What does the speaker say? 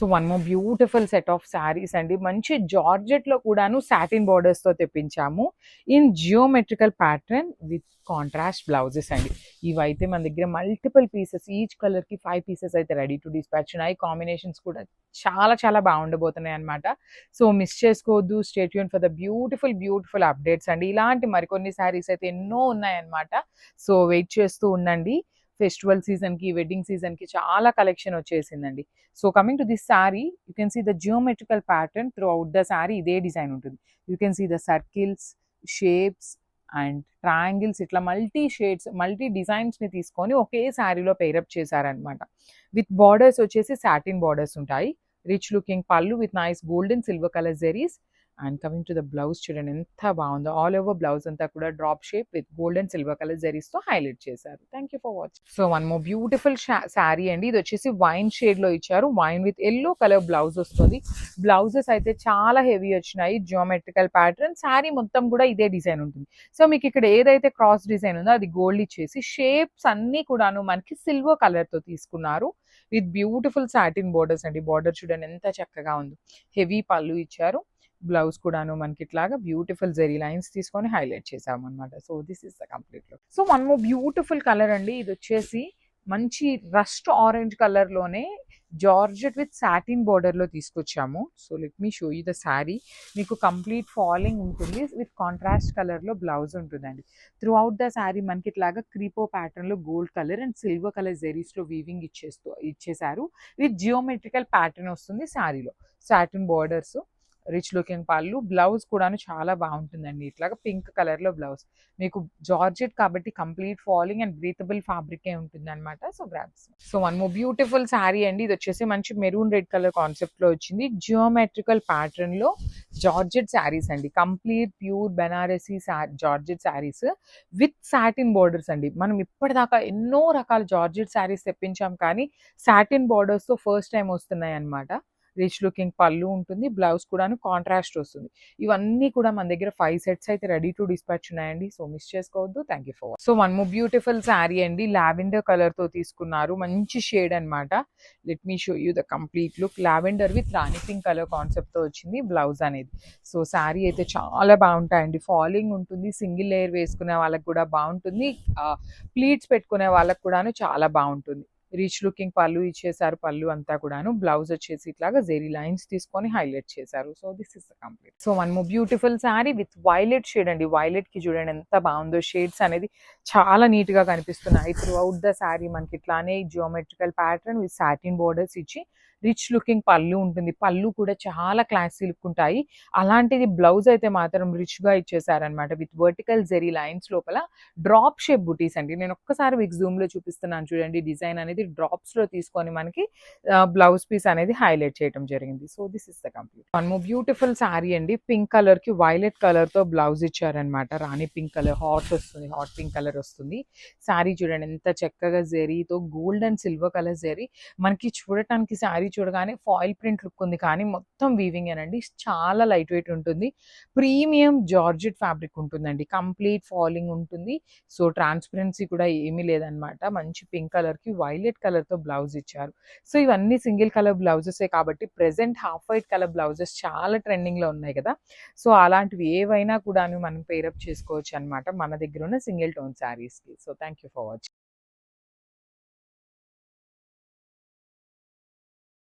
So one more beautiful set of saris అండి. మంచి georgette లో కూడాను సాటిన్ బోర్డర్స్ తో తెప్పించాము in geometrical pattern with contrast blouses అండి. ఇవైతే మన దగ్గర మల్టిపుల్ పీసెస్, ఈచ్ కలర్ కి 5 పీసెస్ అయితే రెడీ టు డిస్పాచ్ ఉన్నాయి. కాంబినేషన్స్ కూడా చాలా చాలా బాగుండబోతున్నాయి అనమాట. సో మిస్ చేసుకోవద్దు. Stay tune for the beautiful updates అండి. ఇలాంటి మరికొన్ని శారీస్ అయితే ఎన్నో ఉన్నాయన్నమాట. సో వెయిట్ చేస్తూ ఉండండి. ఫెస్టివల్ సీజన్ కి, వెడ్డింగ్ సీజన్ కి చాలా కలెక్షన్ వచ్చేసిందండి. So coming to this sari, you can see the geometrical pattern throughout the sari. ఇదే డిజైన్ ఉంటుంది. You can see the circles, shapes and triangles, ఇట్లా మల్టీ షేడ్స్, మల్టీ డిజైన్స్ ని తీసుకొని ఒకే శారీలో పేరప్ చేశారనమాట. విత్ బార్డర్స్ వచ్చేసి సాటిన్ బార్డర్స్ ఉంటాయి. రిచ్ లుకింగ్ పళ్ళు with nice golden silver colour zaris. And coming to the blouse చూడండి ఎంత బాగుందో. ఆల్ ఓవర్ బ్లౌజ్ అంతా కూడా drop shape with gold and silver colour zaris తో హైలైట్ చేశారు. Thank you for watching. So one more beautiful sari అండి. ఇది వచ్చేసి వైన్ షేడ్ లో ఇచ్చారు. Wine with yellow colour blouse వస్తుంది. బ్లౌజెస్ అయితే చాలా హెవీ వచ్చినాయి. Geometrical pattern. శారీ మొత్తం కూడా ఇదే డిజైన్ ఉంటుంది. సో మీకు ఇక్కడ ఏదైతే క్రాస్ డిజైన్ ఉందో అది గోల్డ్ ఇచ్చేసి, షేప్స్ అన్ని కూడాను మనకి సిల్వర్ కలర్ తో తీసుకున్నారు. విత్ బ్యూటిఫుల్ సాటిన్ బోర్డర్స్ అండి. బోర్డర్ చూడండి ఎంత చక్కగా ఉందో. హెవీ పళ్ళు ఇచ్చారు. బ్లౌజ్ కూడాను మనకి ఇట్లాగా బ్యూటిఫుల్ జెరీ లైన్స్ తీసుకొని హైలైట్ చేసాం అనమాట. So this is the complete look. So one more beautiful colour అండి. ఇది వచ్చేసి మంచి రస్ట్ ఆరెంజ్ కలర్ లోనే జార్జెట్ విత్ సాటిన్ బోర్డర్ లో తీసుకొచ్చాము. So let me show you the sari. మీకు కంప్లీట్ ఫాలింగ్ ఉంటుంది. విత్ కాంట్రాస్ట్ కలర్ లో బ్లౌజ్ ఉంటుందండి. త్రూ అవుట్ ద శారీ మనకి ఇట్లాగా క్రీపో ప్యాటర్న్ లో gold colour and silver colour zaris లో వీవింగ్ ఇచ్చేసారు. విత్ జియోమెట్రికల్ ప్యాటర్న్ వస్తుంది శారీలో. సాటిన్ బోర్డర్స్, రిచ్ లుకింగ్ పళ్ళు. బ్లౌజ్ కూడాను చాలా బాగుంటుందండి. ఇట్లాగా పింక్ కలర్ లో బ్లౌజ్. మీకు జార్జెట్ కాబట్టి complete falling and breathable fabric ఉంటుంది అనమాట. So grabs. So one more beautiful sari అండి. ఇది వచ్చేసి మంచి మెరూన్ రెడ్ కలర్ కాన్సెప్ట్ లో వచ్చింది. జియోమెట్రికల్ ప్యాటర్న్ లో జార్జెట్ శారీస్ అండి. Complete pure Banarasi georgette saris with satin borders అండి. మనం ఇప్పటిదాకా ఎన్నో రకాల జార్జెట్ శారీస్ తెప్పించాం, కానీ సాటిన్ బోర్డర్స్ తో ఫస్ట్ టైం వస్తున్నాయి అనమాట. రిచ్ లుకింగ్ పళ్ళు ఉంటుంది. బ్లౌజ్ కూడాను కాంట్రాస్ట్ వస్తుంది. ఇవన్నీ కూడా మన దగ్గర 5 సెట్స్ అయితే రెడీ టు డిస్పాచ్ ఉన్నాయండి. సో మిస్ చేసుకోవద్దు. Thank you for watching. So one more beautiful sari అండి. లావెండర్ కలర్ తో తీసుకున్నారు. మంచి షేడ్ అనమాట. Let me show you the complete look. Lavender with Rani pink colour concept తో వచ్చింది బ్లౌజ్ అనేది. సో శారీ అయితే చాలా బాగుంటాయండి. ఫాలింగ్ ఉంటుంది. సింగిల్ లేయర్ వేసుకునే వాళ్ళకి కూడా బాగుంటుంది. ప్లీట్స్ పెట్టుకునే వాళ్ళకి కూడాను చాలా బాగుంటుంది. రిచ్ లుకింగ్ పళ్ళు ఇచ్చేసారు. పళ్ళు అంతా కూడాను. బ్లౌజ్ వచ్చేసి ఇట్లాగా జెరీ లైన్స్ తీసుకొని హైలైట్ చేశారు. So this is the complete. So one more beautiful sari with violet shade అండి. వైలెట్ కి చూడండి ఎంత బాగుందో. షేడ్స్ అనేది చాలా నీట్ గా కనిపిస్తున్నాయి. త్రూ అవుట్ ద శారీ మనకి ఇట్లానే geometrical pattern with satin borders ఇచ్చి రిచ్ లుకింగ్ పళ్ళు ఉంటుంది. పళ్ళు కూడా చాలా క్లాసీ లుక్ ఉంటాయి. అలాంటిది బ్లౌజ్ అయితే మాత్రం రిచ్ గా ఇచ్చేసారనమాట. విత్ వర్టికల్ జెరీ లైన్స్ లోపల డ్రాప్ షేప్ బుటీస్ అండి. నేను ఒక్కసారి మీకు జూమ్ లో చూపిస్తున్నాను చూడండి. డిజైన్ అనేది డ్రాప్స్ లో తీసుకొని మనకి బ్లౌజ్ పీస్ అనేది హైలైట్ చేయడం జరిగింది. So this is the complete. One more beautiful sari అండి. పింక్ కలర్ కి వైలెట్ కలర్ తో బ్లౌజ్ ఇచ్చారనమాట. రాణి పింక్ కలర్, హాట్ వస్తుంది. హాట్ పింక్ కలర్ వస్తుంది. శారీ చూడండి ఎంత చక్కగా జెరీతో gold and silver colour zari. మనకి చూడటానికి శారీ చూడగానే ఫాయిల్ ప్రింట్ లుక్ ఉంది, కానీ మొత్తం వీవింగ్ ఏనండి. చాలా లైట్ వెయిట్ ఉంటుంది. ప్రీమియం జార్జెట్ ఫ్యాబ్రిక్ ఉంటుందండి. కంప్లీట్ ఫాలింగ్ ఉంటుంది. సో ట్రాన్స్పరెన్సీ కూడా ఏమీ లేదనమాట. మంచి పింక్ కలర్ కి వైలెట్ కలర్ తో బ్లౌజ్ ఇచ్చారు. సో ఇవన్నీ సింగిల్ కలర్ బ్లౌజెసే కాబట్టి present half white colour blouses చాలా ట్రెండింగ్ లో ఉన్నాయి కదా. సో అలాంటివి ఏవైనా కూడా మనం పేరప్ చేసుకోవచ్చు అనమాట మన దగ్గర ఉన్న సింగిల్ టోన్ శారీస్ కి. So thank you for watching.